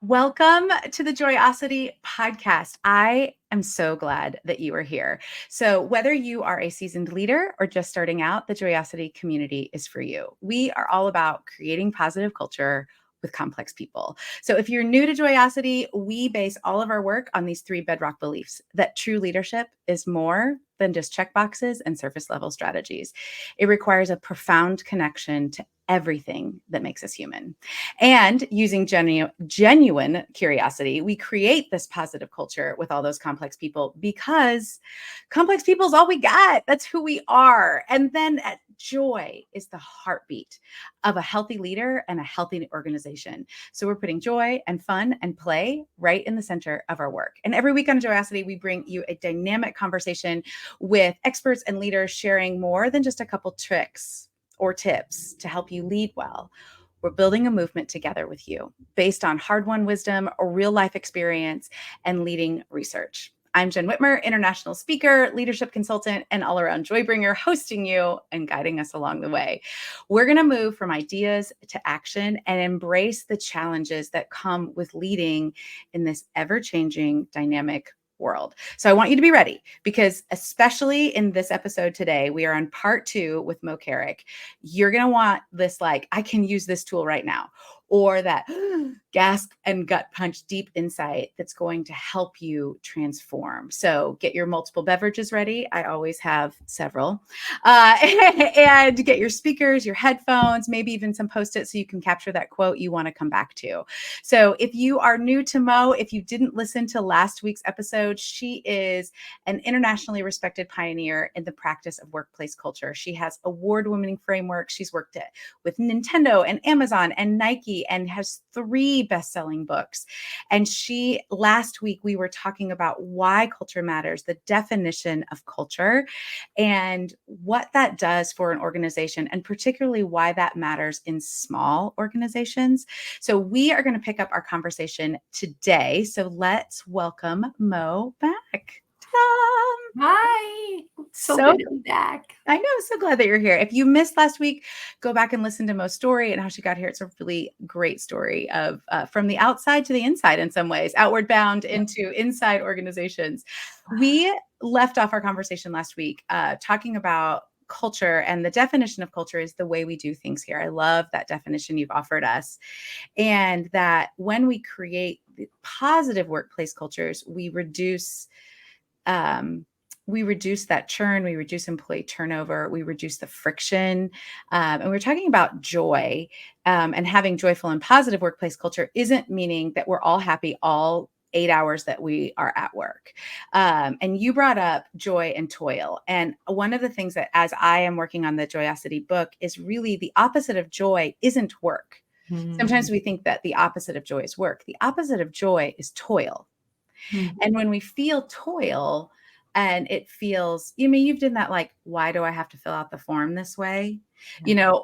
Welcome to the Joyosity podcast. I am so glad that you are here. So, whether you are a seasoned leader or just starting out, the Joyosity community is for you. We are all about creating positive culture with complex people. So, if you're new to Joyosity, we base all of our work on these three bedrock beliefs: that true leadership is more than just checkboxes and surface level strategies. It requires a profound connection to everything that makes us human. And using genuine curiosity, we create this positive culture with all those complex people because complex people is all we got. That's who we are. And then joy is the heartbeat of a healthy leader and a healthy organization. So we're putting joy and fun and play right in the center of our work. And every week on Joyosity, we bring you a dynamic conversation with experts and leaders sharing more than just a couple tricks or tips to help you lead well. We're building a movement together with you based on hard-won wisdom or real-life experience and leading research. I'm Jen Whitmer, international speaker, leadership consultant, and all-around joy bringer, hosting you and guiding us along the way. We're going to move from ideas to action and embrace the challenges that come with leading in this ever-changing, dynamic world. So I want you to be ready because especially in this episode today, we are on part 2 with Moe Carrick. You're going to want this, like, I can use this tool right now, or that gasp and gut punch deep insight that's going to help you transform. So get your multiple beverages ready. I always have several. And get your speakers, your headphones, maybe even some Post-its so you can capture that quote you want to come back to. So if you are new to Moe, if you didn't listen to last week's episode, she is an internationally respected pioneer in the practice of workplace culture. She has award-winning frameworks. She's worked with Nintendo and Amazon and Nike and has 3 best-selling books. And last week, we were talking about why culture matters, the definition of culture, and what that does for an organization, and particularly why that matters in small organizations. So we are going to pick up our conversation today. So let's welcome Moe back. Hi. So good to be back. I know. I'm so glad that you're here. If you missed last week, go back and listen to Mo's story and how she got here. It's a really great story of from the outside to the inside in some ways, outward bound into inside organizations. We left off our conversation last week talking about culture, and the definition of culture is the way we do things here. I love that definition you've offered us. And that when we create positive workplace cultures, we reduce that churn, we reduce employee turnover, we reduce the friction. And we're talking about joy, and having joyful and positive workplace culture isn't meaning that we're all happy all 8 hours that we are at work. And you brought up joy and toil. And one of the things that, as I am working on the Joyosity book, is really the opposite of joy isn't work. Sometimes we think that the opposite of joy is work. The opposite of joy is toil. And when we feel toil and it feels, you've done that, like, why do I have to fill out the form this way?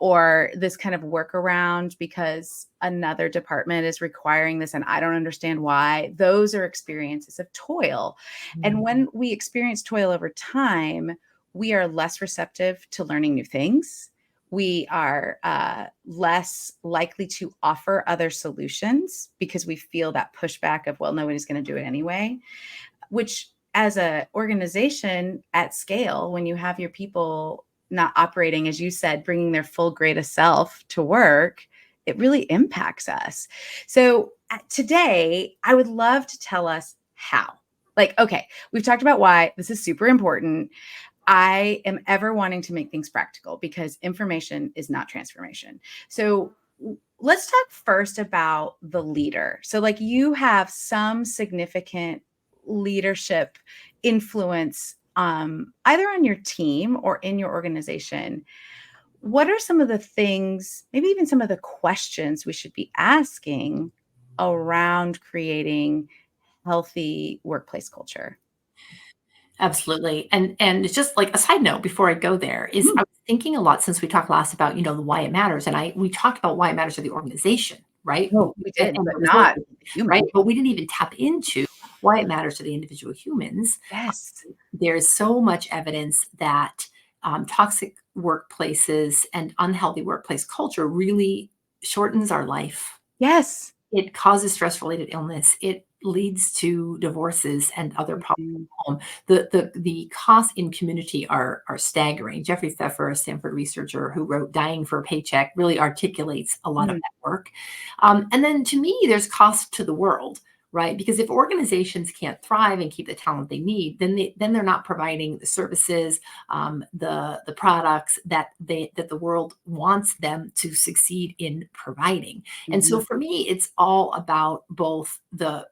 Or this kind of workaround because another department is requiring this and I don't understand why. Those are experiences of toil. And when we experience toil over time, we are less receptive to learning new things. We are less likely to offer other solutions because we feel that pushback of, well, nobody's going to do it anyway, which as an organization at scale, when you have your people not operating, as you said, bringing their full greatest self to work, it really impacts us. So today, I would love to tell us how. Like, okay, we've talked about why. This is super important. I am ever wanting to make things practical because information is not transformation. So let's talk first about the leader. So, like, you have some significant leadership influence either on your team or in your organization. What are some of the things, maybe even some of the questions we should be asking around creating healthy workplace culture? Absolutely. And it's just like a side note before I go there is I was thinking a lot since we talked last about, the why it matters. And we talked about why it matters to the organization, right? Oh, we did, And but the not resources, human. right? But we didn't even tap into why it matters to the individual humans. Yes. There's so much evidence that toxic workplaces and unhealthy workplace culture really shortens our life. Yes. It causes stress-related illness. It leads to divorces and other problems Mhm. at home. The costs in community are staggering. Jeffrey Pfeffer, a Stanford researcher who wrote Dying for a Paycheck, really articulates a lot of Mm, that work. And then to me, there's cost to the world, right? Because if organizations can't thrive and keep the talent they need, then they're not providing the services, the products that the world wants them to succeed in providing. And so mhm. for me, it's all about both the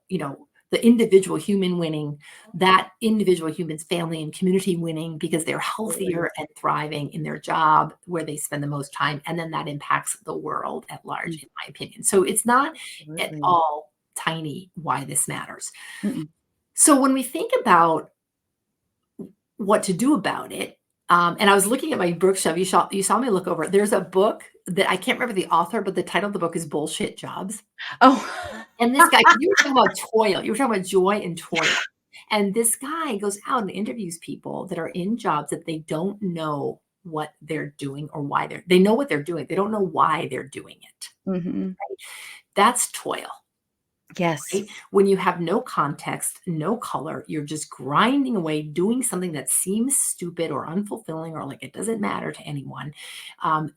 individual human winning, that individual human's family and community winning because they're Absolutely. healthier and thriving in their job where they spend the most time. And then that impacts the world at large, Mm, in my opinion. So it's not at absolutely. all tiny why this matters. Mm-mm. So when we think about what to do about it, and I was looking at my bookshelf, you saw me look over it. There's a book that I can't remember the author, but the title of the book is Bullshit Jobs. Oh, And this guy, you were talking about toil. You were talking about joy and toil. And this guy goes out and interviews people that are in jobs that they don't know what they're doing or why they know what they're doing. They don't know why they're doing it. mhm. That's toil. Yes. Right? When you have no context, no color, you're just grinding away, doing something that seems stupid or unfulfilling or like it doesn't matter to anyone.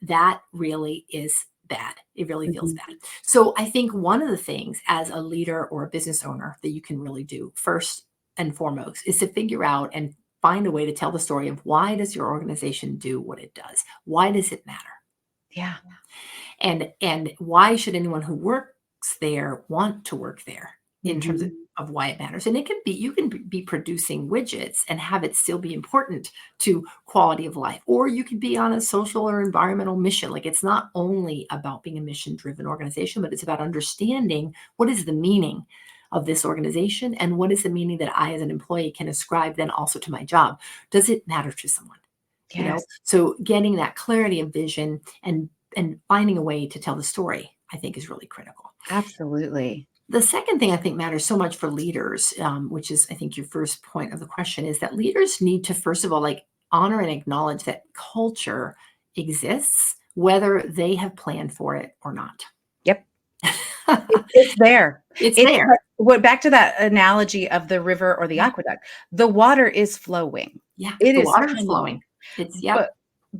That really is bad. It really feels Mhm. bad. So I think one of the things as a leader or a business owner that you can really do first and foremost is to figure out and find a way to tell the story of why does your organization do what it does? Why does it matter? Yeah. And why should anyone who works there want to work there in terms Mhm. of why it matters? And it can be you can be producing widgets and have it still be important to quality of life, or you could be on a social or environmental mission. Like it's not only about being a mission driven organization, but it's about understanding what is the meaning of this organization and what is the meaning that I as an employee can ascribe then also to my job. Does it matter to someone? Yes. So getting that clarity of vision and finding a way to tell the story, I think is really critical. Absolutely. The second thing I think matters so much for leaders, which is I think your first point of the question, is that leaders need to first of all like honor and acknowledge that culture exists, whether they have planned for it or not. Yep. It's there. It's It's there. like what back to that analogy of the river or the Yeah, aqueduct. The water is flowing. yeah. It The is water is coming, flowing. It's yep, but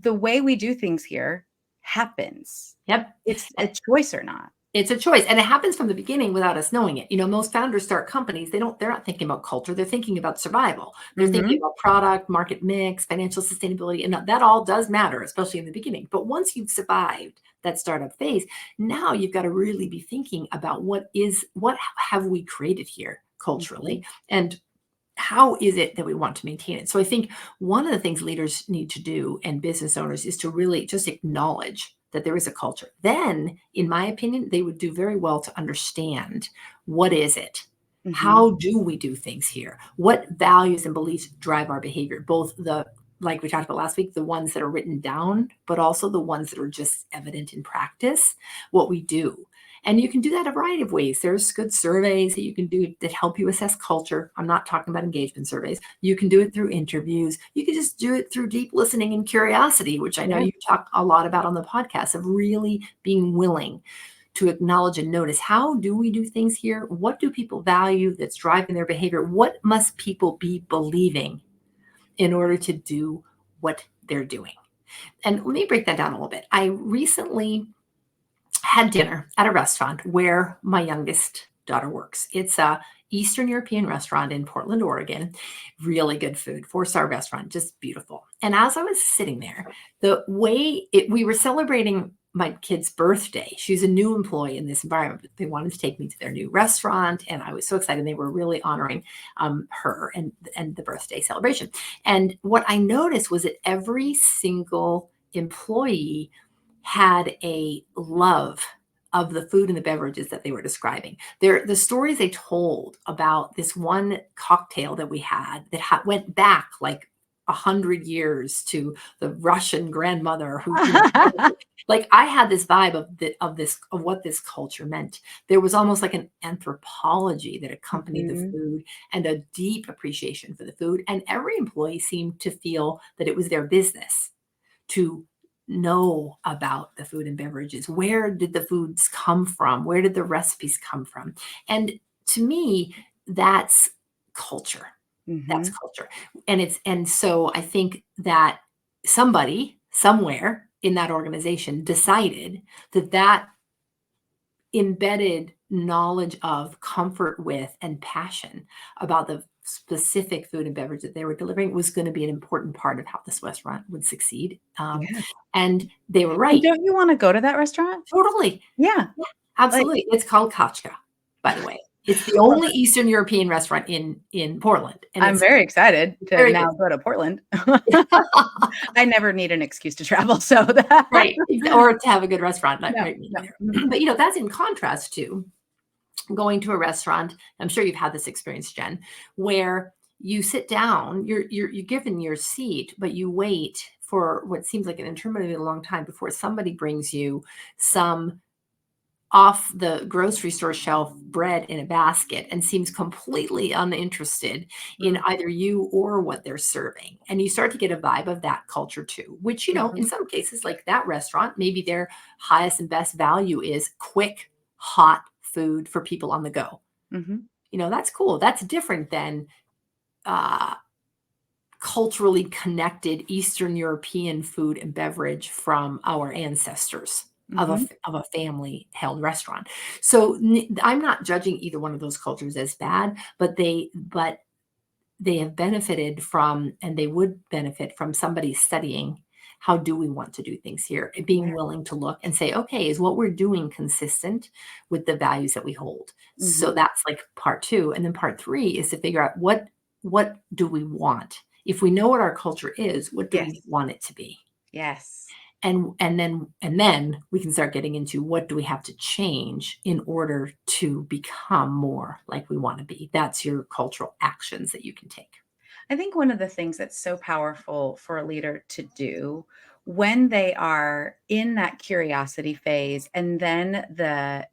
the way we do things here happens. yep. It's a choice or not. It's a choice, and it happens from the beginning without us knowing it. Most founders start companies, they're not thinking about culture, they're thinking about survival. They're thinking Mhm. about product, market mix, financial sustainability, and that all does matter, especially in the beginning. But once you've survived that startup phase, now you've got to really be thinking about what have we created here culturally, Mhm. and how is it that we want to maintain it? So I think one of the things leaders need to do and business owners is to really just acknowledge that there is a culture. Then, in my opinion, they would do very well to understand what is it? Mhm. How do we do things here? What values and beliefs drive our behavior? Both the like we talked about last week, the ones that are written down, but also the ones that are just evident in practice, what we do. And you can do that a variety of ways. There's good surveys that you can do that help you assess culture. I'm not talking about engagement surveys. You can do it through interviews. You can just do it through deep listening and curiosity, which I know Yeah. you talk a lot about on the podcast, of really being willing to acknowledge and notice how do we do things here? What do people value that's driving their behavior? What must people be believing in order to do what they're doing? And let me break that down a little bit. I recently had dinner at a restaurant where my youngest daughter works. It's a Eastern European restaurant in Portland, Oregon. Really good food, four-star restaurant, just beautiful. And as I was sitting there, we were celebrating my kid's birthday. She's a new employee in this environment, but they wanted to take me to their new restaurant, and I was so excited. They were really honoring her and the birthday celebration. And what I noticed was that every single employee had a love of the food and the beverages that they were describing. The stories they told about this one cocktail that we had that went back like 100 years to the Russian grandmother who, like I had this vibe of what this culture meant. There was almost like an anthropology that accompanied the Mhm. food and a deep appreciation for the food. And every employee seemed to feel that it was their business to know about the food and beverages? Where did the foods come from? Where did the recipes come from? And to me, that's culture. That's Mhm. culture. And so I think that somebody somewhere in that organization decided that that embedded knowledge of, comfort with, and passion about the specific food and beverage that they were delivering was going to be an important part of how this restaurant would succeed. Yeah. And they were And right. don't you wanna go to that restaurant? Totally. Yeah. Yeah, Like, absolutely. It's called Kafka, by the way. It's the love only it. Eastern European restaurant in Portland, and I'm it's very excited to very now good. go to Portland. I never need an excuse to travel, so that Right, or to have a good restaurant, not no, right, me no. neither. Mhm. But, that's in contrast to going to a restaurant. I'm sure you've had this experience, Jen, where you sit down, you're given your seat, but you wait for what seems like an interminably long time before somebody brings you some off the grocery store shelf bread in a basket and seems completely uninterested in Mm, either you or what they're serving. And you start to get a vibe of that culture too, which, in mhm, some cases, like that restaurant, maybe their highest and best value is quick, hot food for people on the go. mhm. That's cool. That's different than uh, culturally connected Eastern European food and beverage from our ancestors of a Mhm. of a family held restaurant. So I'm not judging either one of those cultures as bad, but they have benefited from, and they would benefit from, somebody studying how do we want to do things here, and being Yeah. willing to look and say, okay, is what we're doing consistent with the values that we hold? So Mhm. that's like part two. And then part three is to figure out what do we want? If we know what our culture is, what do we Yes. want it to be? Yes. And then we can start getting into what do we have to change in order to become more like we want to be. That's your cultural actions that you can take. I think one of the things that's so powerful for a leader to do when they are in that curiosity phase and then the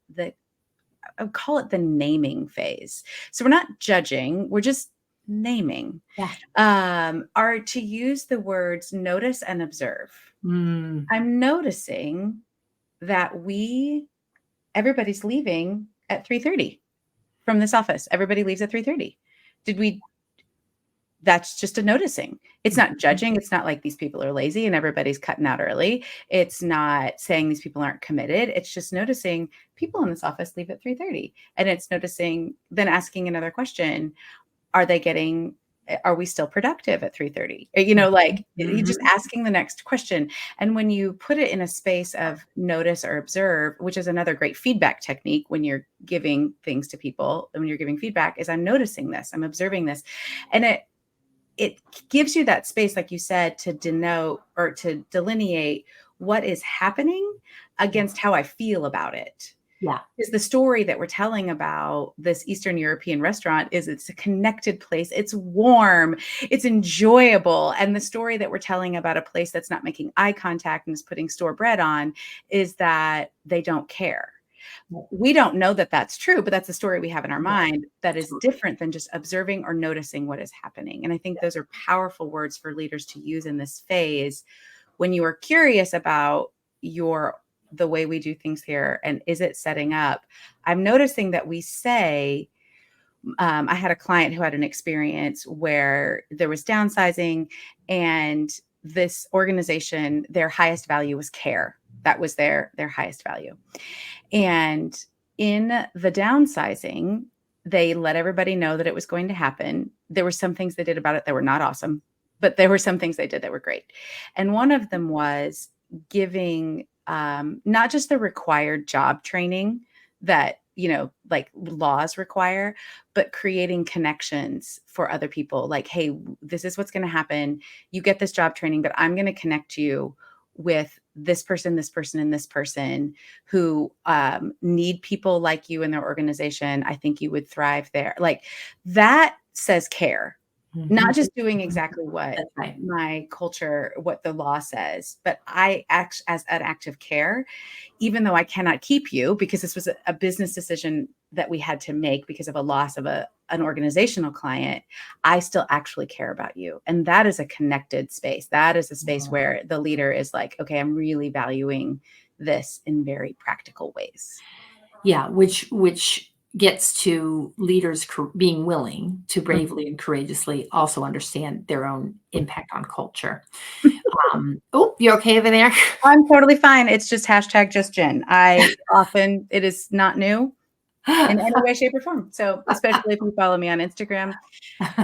I would call it the naming phase. So we're not judging, we're just naming. Yeah. Are to use the words notice and observe. Mm, I'm noticing that everybody's leaving at 3:30 from this office. Everybody leaves at 3:30. Did we That's just a noticing. It's not mhm. judging. It's not like these people are lazy and everybody's cutting out early. It's not saying these people aren't committed. It's just noticing people in this office leave at 3:30. And it's noticing, then asking another question, are they getting are we still productive at 3:30? Like you just Mhm. asking the next question. And when you put it in a space of notice or observe, which is another great feedback technique when you're giving things to people, when you're giving feedback, is I'm noticing this, I'm observing this. And it gives you that space, like you said, to denote or to delineate what is happening Yeah. against how I feel about it. Yeah. Because the story that we're telling about this Eastern European restaurant is it's a connected place, it's warm, it's enjoyable. And the story that we're telling about a place that's not making eye contact and is putting store bread on is that they don't care. Yeah. We don't know that that's true, but that's the story we have in our Yeah. mind that is Totally. different than just observing or noticing what is happening. And I think those are powerful words for leaders to use in this phase when you are curious about your the way we do things here and is it setting up. I'm noticing that we say, I had a client who had an experience where there was downsizing, and this organization, their highest value was care. That was their highest value. And in the downsizing, they let everybody know that it was going to happen. There were some things they did about it that were not awesome, but there were some things they did that were great. And one of them was giving not just the required job training that, like laws require, but creating connections for other people. Like, hey, this is what's going to happen. You get this job training, but I'm going to connect you with this person, and this person who need people like you in their organization. I think you would thrive there. Like that says care, not Mhm. just doing exactly what That's right. my culture, what the law says, but I act as an act of care, even though I cannot keep you because this was a business decision that we had to make because of a loss of an organizational client, I still actually care about you. And that is a connected space. That is a space where the leader is like, okay, I'm really valuing this in very practical ways. Yeah, which gets to leaders being willing to Mm. bravely and courageously also understand their own impact on culture. Oh, you okay over there? I'm totally fine. It's just hashtag just Jen. It is not new in any way, shape, or form. So especially if you follow me on Instagram,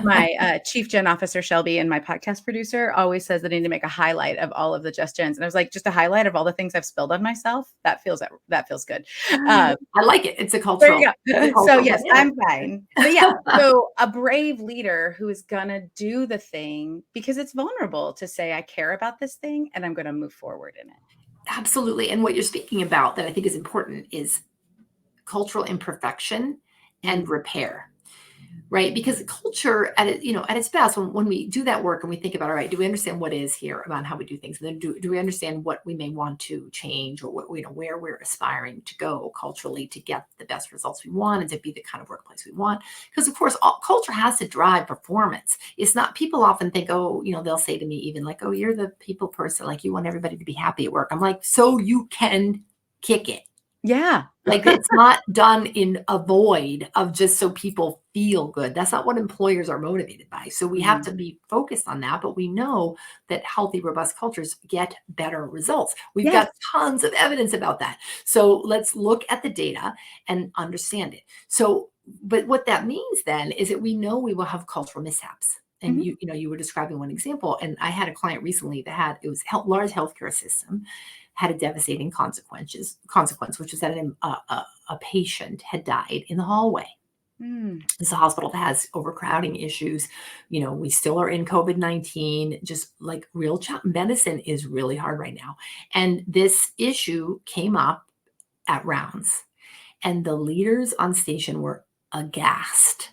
my chief Gen officer, Shelby, and my podcast producer always says that I need to make a highlight of all of the Just Gens. And I was like, just a highlight of all the things I've spilled on myself. That feels good. I like it. It's There you it's a go. So cultural yes, dynamic. I'm fine. But yeah, so a brave leader who is gonna do the thing because it's vulnerable to say, I care about this thing and I'm gonna move forward in it. Absolutely. And what you're speaking about that I think is important is cultural imperfection and Mm. repair. Right, because culture at its best, when we do that work and we think about, all right, do we understand what is here about how we do things, and then do we understand what we may want to change, or what where we're aspiring to go culturally to get the best results we want and to be the kind of workplace we want? Because of course, culture has to drive performance. It's not, people often think, oh, they'll say to me even like, oh, you're the people person, like you want everybody to be happy at work. I'm like, so you can kick it. Yeah. Like, it's not done in a void of just so people feel good. That's not what employers are motivated by. So we have Mhm. to be focused on that, but we know that healthy, robust cultures get better results. We've Yes. got tons of evidence about that. So let's look at the data and understand it. So, but what that means then is that we know we will have cultural mishaps. And Mhm. you were describing one example, and I had a client recently that had, it was large healthcare system, had a devastating consequence, which was that a patient had died in the hallway. Mm. It's a hospital that has overcrowding issues. We still are in COVID-19, just like real medicine is really hard right now. And this issue came up at rounds, and the leaders on station were aghast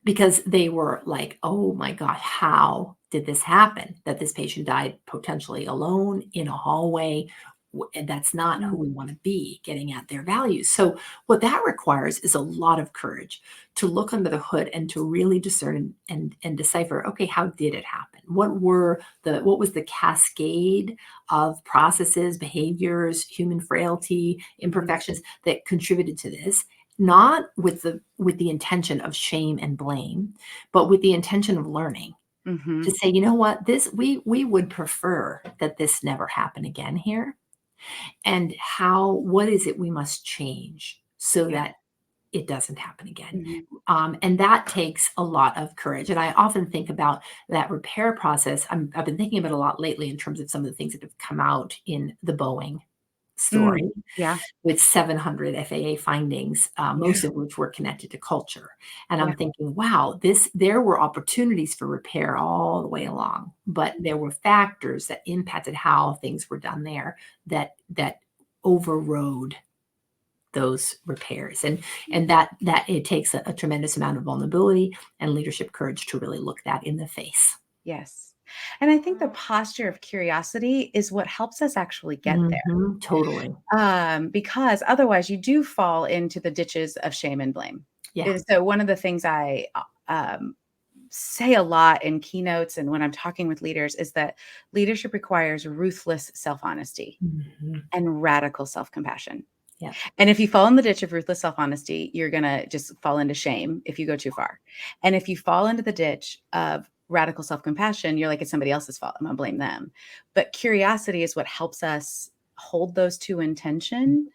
because they were like, oh my God, how did this happen? That this patient died potentially alone in a hallway. And that's not who Mm. we want to be, getting at their values. So, what that requires is a lot of courage to look under the hood and to really discern and decipher, okay, how did it happen? What was the cascade of processes, behaviors, human frailty, Mhm. imperfections that contributed to this? Not with the intention of shame and blame, but with the intention of learning, to Mhm. say, you know what, this we would prefer that this never happen again here. And what is it we must change so Yeah. that it doesn't happen again? Mhm. And that takes a lot of courage. And I often think about that repair process. I've been thinking about it a lot lately in terms of some of the things that have come out in the Boeing story, Mm. Yeah. with 700 FAA findings, Yeah. most of which were connected to culture. And Yeah. I'm thinking, wow, there were opportunities for repair all the way along, but there were factors that impacted how things were done there that overrode those repairs. And that it takes a tremendous amount of vulnerability and leadership courage to really look that in the face. Yes. And I think the posture of curiosity is what helps us actually get there. Totally. Because otherwise you do fall into the ditches of shame and blame. Yeah. And so one of the things I say a lot in keynotes and when I'm talking with leaders is that leadership requires ruthless self-honesty Mhm. and radical self-compassion. Yeah. And if you fall in the ditch of ruthless self-honesty, you're going to just fall into shame if you go too far. And if you fall into the ditch of radical self-compassion, you're like, it's somebody else's fault. I'm going to blame them. But curiosity is what helps us hold those two in tension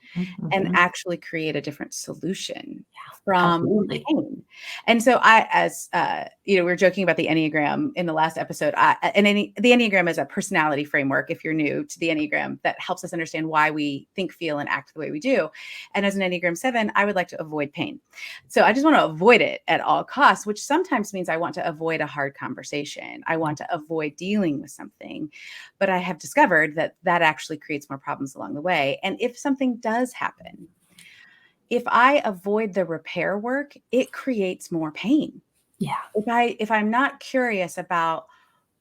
and Mhm. actually create a different solution from Absolutely. pain. And so we were joking about the Enneagram in the last episode. The Enneagram is a personality framework, if you're new to the Enneagram, that helps us understand why we think, feel, and act the way we do. And as an Enneagram 7, I would like to avoid pain. So I just want to avoid it at all costs, which sometimes means I want to avoid a hard conversation. I want to avoid dealing with something. But I have discovered that that actually creates more problems along the way. And if something does happen, if I avoid the repair work, it creates more pain. Yeah. If I'm not curious about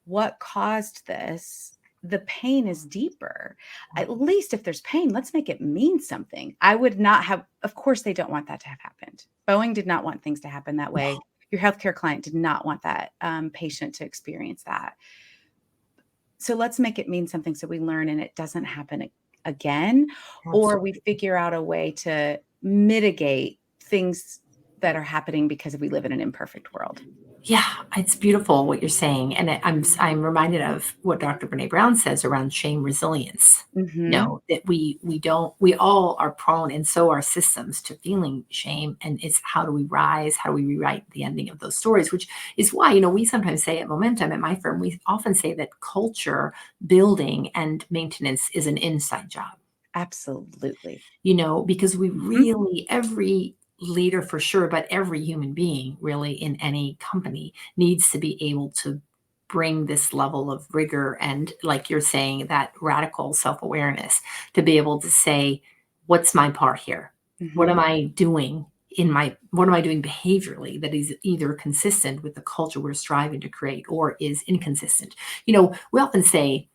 what caused this, the pain is deeper. At least if there's pain, let's make it mean something. I would not have, of course, they don't want that to have happened. Boeing did not want things to happen that way. Your healthcare client did not want that patient to experience that. So let's make it mean something so we learn and it doesn't happen again, or we Absolutely. figure out a way to mitigate things that are happening because we live in an imperfect world. Yeah, it's beautiful what you're saying, and I'm reminded of what Dr. Brene Brown says around shame resilience. Mhm. That we all are prone, and so are systems, to feeling shame, and it's how do we rise? How do we rewrite the ending of those stories? Which is why we sometimes say at Momentum at my firm, we often say that culture building and maintenance is an inside job. Absolutely. Because we Mhm. really, every leader for sure, but every human being really in any company needs to be able to bring this level of rigor and, like you're saying, that radical self awareness to be able to say, what's my part here? What am Mhm. I doing? What am I doing behaviorally that is either consistent with the culture we're striving to create or is inconsistent? We often say,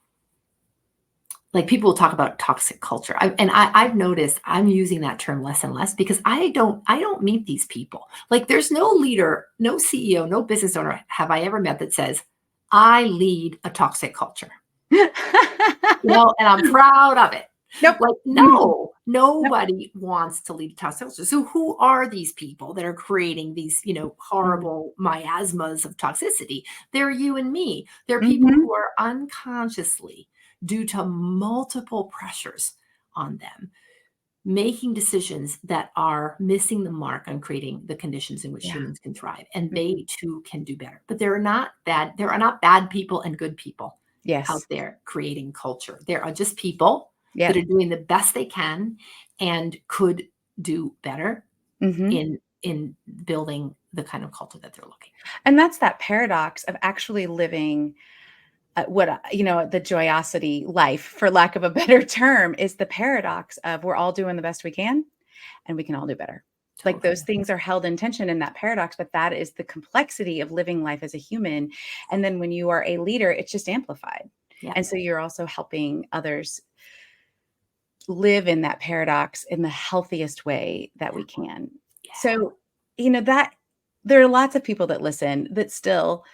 like, people will talk about toxic culture. I've noticed I'm using that term less and less because I don't meet these people. Like, there's no leader, no CEO, no business owner have I ever met that says, I lead a toxic culture. And I'm proud of it. Nope. Like, Mhm. no, Nope. nobody wants to lead a toxic culture. So who are these people that are creating these, Mm. horrible miasmas of toxicity? They're you and me. They're people Mhm. who are unconsciously, due to multiple pressures on them, making decisions that are missing the mark on creating the conditions in which Yeah. humans can thrive. And Mhm. they too can do better. But there are not bad people and good people out Yes. there creating culture. There are just people that Yep. are doing the best they can and could do better Mhm. in building the kind of culture that they're looking And that's that paradox of actually living the joyosity life, for lack of a better term, is the paradox of we're all doing the best we can and we can all do better. for. Like those Totally. things are held in tension in that paradox, but that is the complexity of living life as a human. And then when you are a leader, it's just amplified. Yeah. And so you're also helping others live in that paradox in the healthiest way that we can. Yeah. So, that there are lots of people that listen that still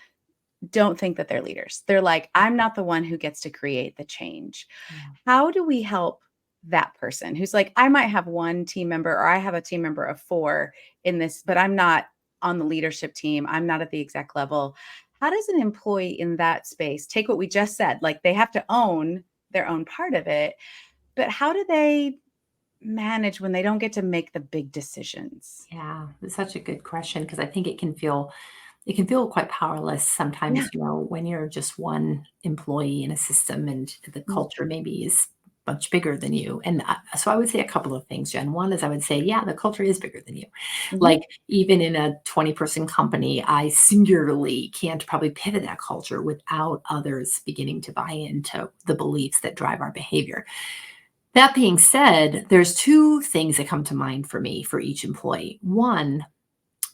don't think that they're leaders. They're like, I'm not the one who gets to create the change. Yeah. How do we help that person who's like, I might have one team member or I have a team member of four in this, but I'm not on the leadership team. I'm not at the exec level. How does an employee in that space take what we just said? Like they have to own their own part of it, but how do they manage when they don't get to make the big decisions? Yeah. It's such a good question because I think it can feel quite powerless Yeah. sometimes, when you're just one employee in a system and the Mm, culture maybe is much bigger than you. And so I would say a couple of things, Jen. One is I would say, yeah, the culture is bigger than you. mhm, Like, even in a 20-person company, I singularly can't probably pivot that culture without others beginning to buy into the beliefs that drive our behavior. That being said, there's two things that come to mind for me for each employee. One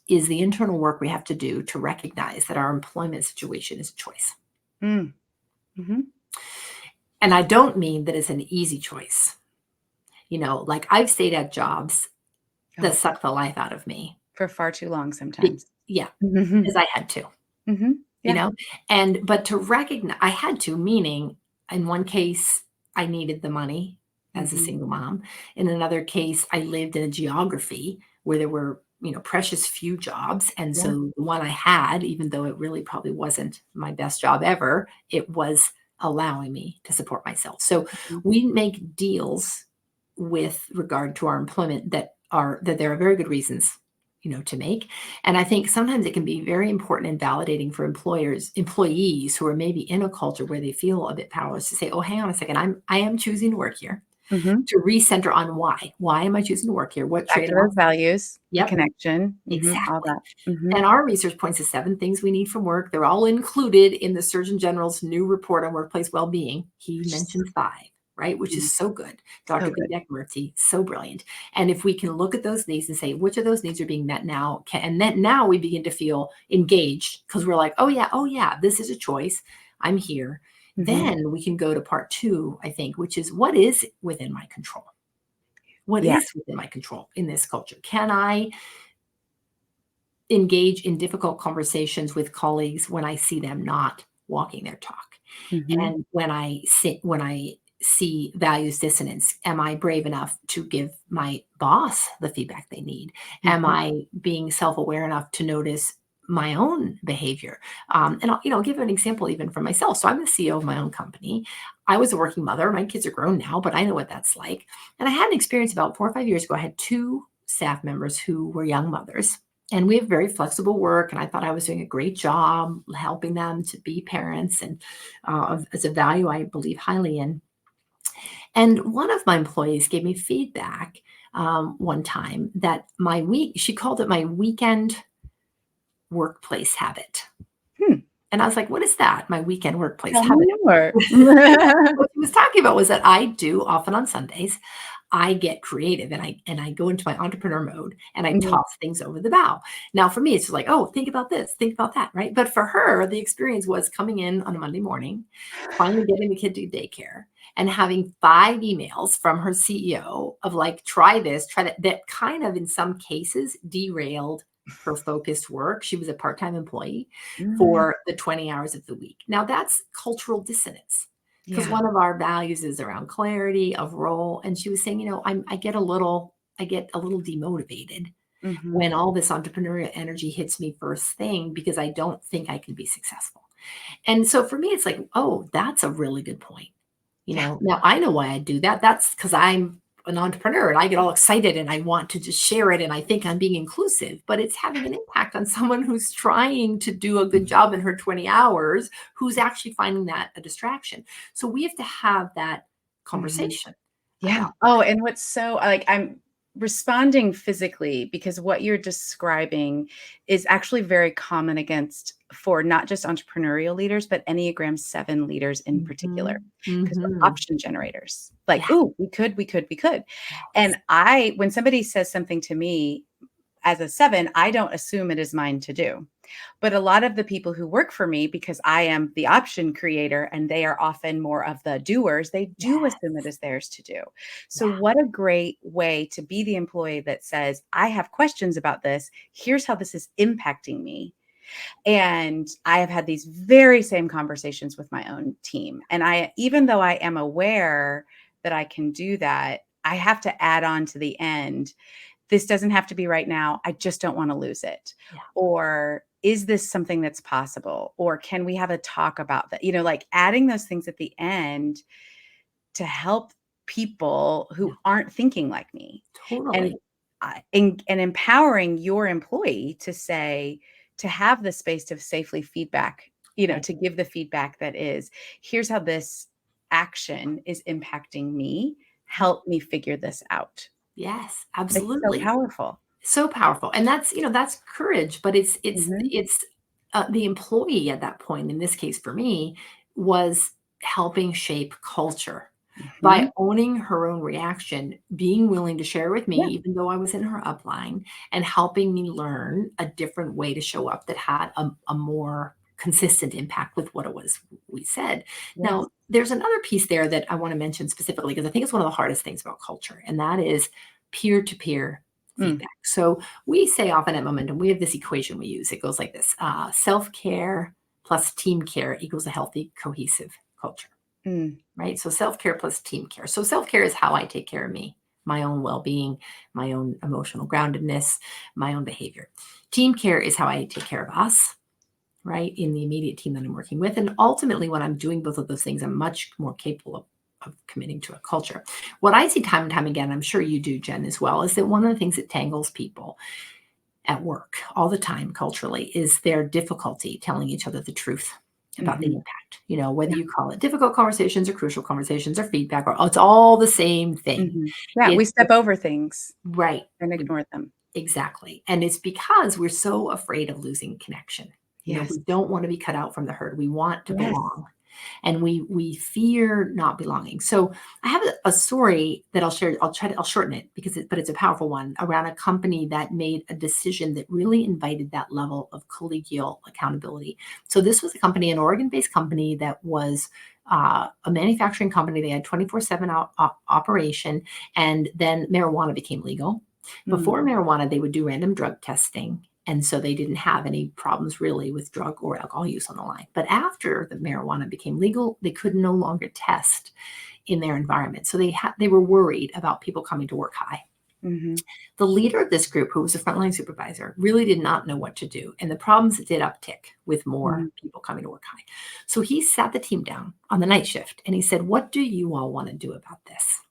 is the internal work we have to do to recognize that our employment situation is a choice. mm, mhm. And I don't mean that it's an easy choice. Like, I've stayed at jobs that Oh, suck the life out of me. for far too long Be- sometimes. yeah, Mhm, because I had to, mhm. you Yeah. know? But to recognize, I had to, meaning in one case, I needed the money as a Mhm. single mom. In another case, I lived in a geography where there were, precious few jobs. And Yeah. so the one I had, even though it really probably wasn't my best job ever, it was allowing me to support myself. So Mhm. we make deals with regard to our employment that there are very good reasons, to make. And I think sometimes it can be very important and validating for employees who are maybe in a culture where they feel a bit powerless to say, "Oh, hang on a second, I am choosing to work here." Mhm. To recenter on why. Why am I choosing to work here? What Back to trade-off? those values, the Yep, connection, all exactly. that. Mhm. And our research points to 7 things we need from work. They're all included in the Surgeon General's new report on workplace well-being. He Which is mentions 5, right? Which mm, is so good. so Dr. good. Vivek, so brilliant. And if we can look at those needs and say, which of those needs are being met now? And then now we begin to feel engaged because we're like, oh yeah, this is a choice. I'm here. Mhm. Then we can go to part two, I think, which is what is within my control? What Yeah. is within my control in this culture? Can I engage in difficult conversations with colleagues when I see them not walking their talk? Mhm. And when I see values dissonance, am I brave enough to give my boss the feedback they need? Am Mhm. I being self-aware enough to notice my own behavior? And I'll give an example even for myself. So I'm the CEO of my own company. I was a working mother. My kids are grown now, but I know what that's like. And I had an experience about 4 or 5 years ago. I had two staff members who were young mothers. And we have very flexible work. And I thought I was doing a great job helping them to be parents. And as a value I believe highly in. And one of my employees gave me feedback one time that she called it my weekend workplace habit. Hmm. And I was like, what is that? My weekend workplace Tell me habit. more. What she was talking about was that I do often on Sundays, I get creative and I go into my entrepreneur mode and I Mhm. toss things over the bow. Now for me, it's just like, oh, think about this, think about that, right? But for her, the experience was coming in on a Monday morning, finally getting the kid to daycare, and having 5 emails from her CEO of like, try this, try that, that kind of in some cases derailed her focused work. She was a part-time employee Mm. for the 20 hours of the week. Now that's cultural dissonance because Yeah. one of our values is around clarity of role. And she was saying, I get a little demotivated Mhm. when all this entrepreneurial energy hits me first thing because I don't think I can be successful. And so for me, it's like, oh, that's a really good point. Yeah. Now I know why I do that. That's because I'm an entrepreneur and I get all excited and I want to just share it and I think I'm being inclusive, but it's having an impact on someone who's trying to do a good job in her 20 hours, who's actually finding that a distraction. So we have to have that Mhm. conversation Yeah. about Oh, and what's so like I'm responding physically because what you're describing is actually very common against for not just entrepreneurial leaders, but Enneagram 7 leaders in that. particular, because we're Mhm. option generators. Like, Yeah. "Ooh, we could, we could, we could." Yes. And when somebody says something to me as a 7, I don't assume it is mine to do. But a lot of the people who work for me, because I am the option creator and they are often more of the doers, they do assume it Yes. is theirs to do. So, Yeah. what a great way to be the employee that says, I have questions about this. Here's how this is impacting me. And I have had these very same conversations with my own team. And even though I am aware that I can do that, I have to add on to the end, this doesn't have to be right now. I just don't want to lose it. Yeah. Or is this something that's possible? Or can we have a talk about that? Like adding those things at the end to help people Yeah. who aren't thinking like me and Totally. and empowering your employee to say, to have the space to safely feedback, Right. to give the feedback that is, here's how this action is impacting me. Yeah. Help me figure this out. Yes, It's so absolutely. powerful. So powerful. And that's courage, but it's it's Mhm. it's the employee at that point, in this case for me, was helping shape culture by Mhm. owning her own reaction, being willing to share with me, Yeah. even though I was in her upline, and helping me learn a different way to show up that had a more consistent impact with what it was we said. Yes. Now, there's another piece there that I want to mention specifically because I think it's one of the hardest things about culture, and that is peer to peer Mm. feedback. So we say often at Momentum, we have this equation we use. It goes like this: self care plus team care equals a healthy, cohesive culture, Mm. right? So self care plus team care. So self care is how I take care of me, my own well being, my own emotional groundedness, my own behavior. Team care is how I take care of us, right? In the immediate team that I'm working with. And ultimately, when I'm doing both of those things, I'm much more capable of committing to a culture. What I see time and time again, I'm sure you do, Jen, as well, is that one of the things that tangles people at work all the time culturally is their difficulty telling each other the truth about the Mhm. impact. Whether Yeah. you call it difficult conversations or crucial conversations or feedback, or it's all the same thing. Mhm. Yeah, we It's step over things right. and ignore them. Exactly. And it's because we're so afraid of losing connection. Yes. We don't want to be cut out from the herd. We want to Yes. belong. and we fear not belonging. So I have a story that I'll share. I'll shorten it but it's a powerful one around a company that made a decision that really invited that level of collegial accountability. So this was a company, an Oregon-based company that was a manufacturing company. They had 24/7 operation, and then marijuana became legal. Before marijuana, they would do random drug testing. And so they didn't have any problems really with drug or alcohol use on the line. But after the marijuana became legal, they could no longer test in their environment. So they were worried about people coming to work high. Mm-hmm. The leader of this group, who was a frontline supervisor, really did not know what to do. And the problems did uptick with more people coming to work high. So he sat the team down on the night shift and he said, "What do you all want to do about this?"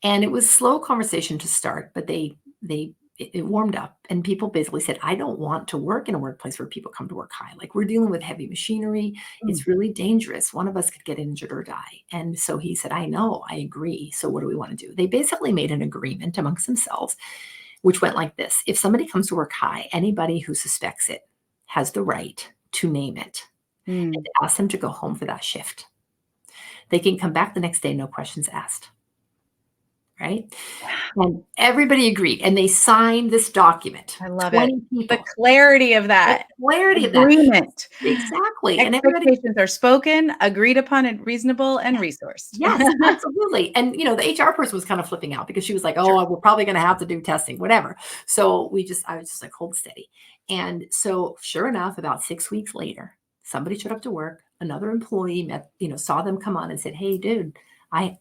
And it was slow conversation to start, but it warmed up, and people basically said, "I don't want to work in a workplace where people come to work high. Like, we're dealing with heavy machinery. It's really dangerous. One of us could get injured or die." And so he said, "I know, I agree. So what do we want to do?" They basically made an agreement amongst themselves, which went like this: if somebody comes to work high, anybody who suspects it has the right to name it and to ask them to go home for that shift. They can come back the next day, no questions asked. Right? And everybody agreed, and they signed this document. I love 20 it. people. The clarity of that. The clarity of that. Agreement. Exactly. And everybody, Expectations are spoken, agreed upon, and reasonable and resourced. yes, absolutely. And the HR person was kind of flipping out because she was like, "Oh, we're probably going to have to do testing, whatever." So I was just like, hold steady. And so sure enough, about 6 weeks later, somebody showed up to work. Another employee saw them come on and said, "Hey, dude, I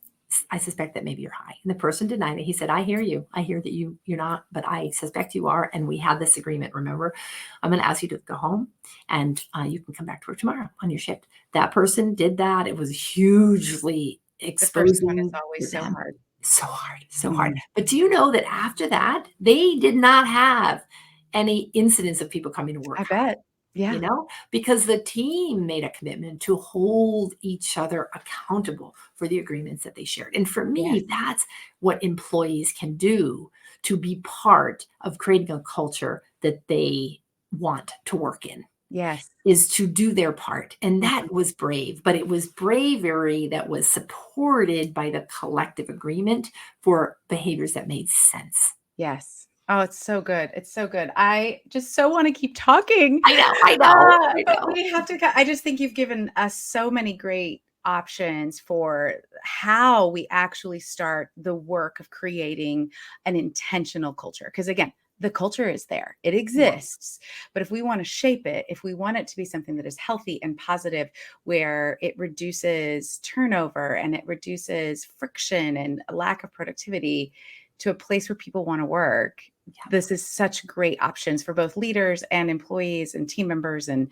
suspect that maybe you're high." And the person denied it. He said, "I hear you. I hear that you're not, but I suspect you are. And we had this agreement. Remember, I'm going to ask you to go home and you can come back to work tomorrow on your shift." That person did that. It was hugely The first one is exposing always to so them. hard. So hard, so hard. But do you know that after that, they did not have any incidents of people coming to work I high? bet. Yeah. Because the team made a commitment to hold each other accountable for the agreements that they shared. And for me, that's what employees can do to be part of creating a culture that they want to work in, Yes. is to do their part. And that was brave, but it was bravery that was supported by the collective agreement for behaviors that made sense. Yes. Oh, it's so good. It's so good. I just so want to keep talking. I know. But we have to, I just think you've given us so many great options for how we actually start the work of creating an intentional culture. Because again, the culture is there, it exists. But if we want to shape it, if we want it to be something that is healthy and positive, where it reduces turnover and it reduces friction and a lack of productivity to a place where people want to work, this is such great options for both leaders and employees and team members, and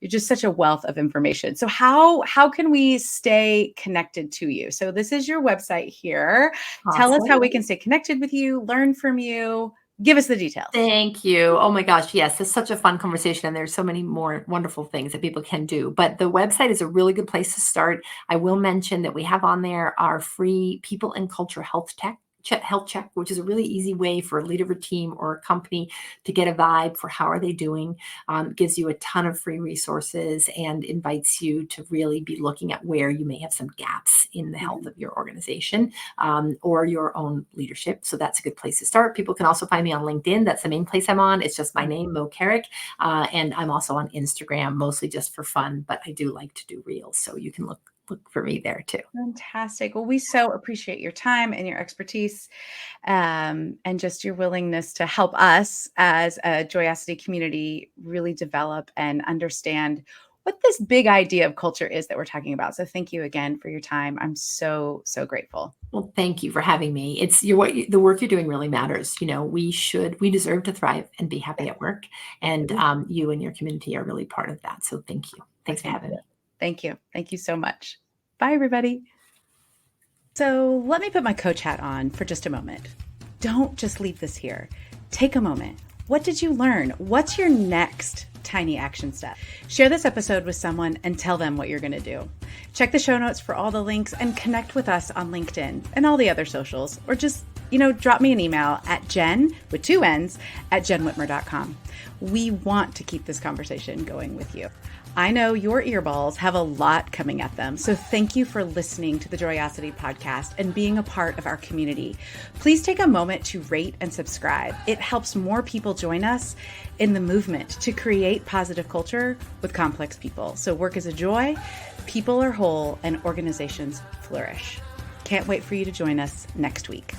it's just such a wealth of information. So how can we stay connected to you? So this is your website here. Tell us how we can stay connected with you, learn from you. Give us the details. Thank you. Oh my gosh. Yes, it's such a fun conversation. And there's so many more wonderful things that people can do. But the website is a really good place to start. I will mention that we have on there our free people and culture health check, which is a really easy way for a leader of a team or a company to get a vibe for how are they doing. Gives you a ton of free resources and invites you to really be looking at where you may have some gaps in the health of your organization or your own leadership. So that's a good place to start. People can also find me on LinkedIn. That's the main place I'm on. It's just my name, Moe Carrick. And I'm also on Instagram, mostly just for fun, but I do like to do reels. So you can look for me there too. Fantastic. Well, we so appreciate your time and your expertise and just your willingness to help us as a Joyosity community really develop and understand what this big idea of culture is that we're talking about. So thank you again for your time. I'm so, so grateful. Well, thank you for having me. The work you're doing really matters. We deserve to thrive and be happy at work. And you and your community are really part of that. So thank you. Thanks for having me. Thank you. Thank you so much. Bye, everybody. So let me put my coach hat on for just a moment. Don't just leave this here. Take a moment. What did you learn? What's your next tiny action step? Share this episode with someone and tell them what you're going to do. Check the show notes for all the links and connect with us on LinkedIn and all the other socials, or just drop me an email at Jen with 2 N's at jenwhitmer.com. We want to keep this conversation going with you. I know your earballs have a lot coming at them, so thank you for listening to the Joyosity podcast and being a part of our community. Please take a moment to rate and subscribe. It helps more people join us in the movement to create positive culture with complex people. So work is a joy, people are whole, and organizations flourish. Can't wait for you to join us next week.